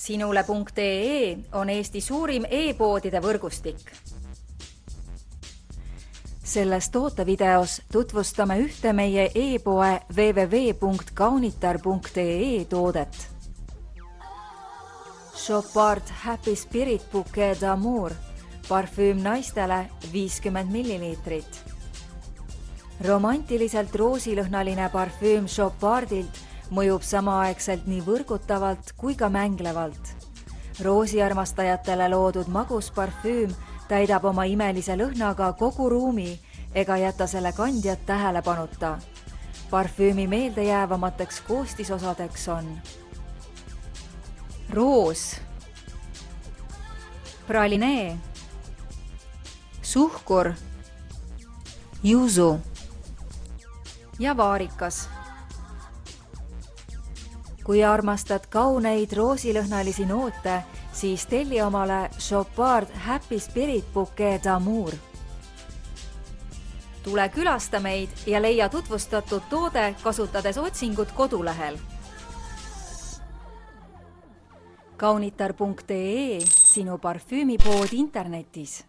Sinule.ee on Eesti suurim e-poodide võrgustik. Selles tootevideos tutvustame ühte meie e-poe www.kaunitar.ee toodet. Chopard Happy Spirit Bouquet d'Amour, parfüüm naistele 50 ml. Romantiliselt roosilõhnaline parfüüm Chopardilt mõjub samaaegselt nii võrgutavalt kui ka mänglevalt. Roosiarmastajatele loodud magus parfüüm täidab oma imelise lõhnaga kogu ruumi ega jäta selle kandjat tähelepanuta. Parfüümi meeldejäävamateks koostisosadeks on roos, pralinee, suhkur, juusu ja vaarikas. Kui armastad kauneid roosilõhnalisi noote, siis telli omale Chopard Happy Spirit Bouquet d'Amour. Tule külasta meid ja leia tutvustatud toode kasutades otsingut kodulehel. Kaunitar.ee, sinu parfüümipood internetis.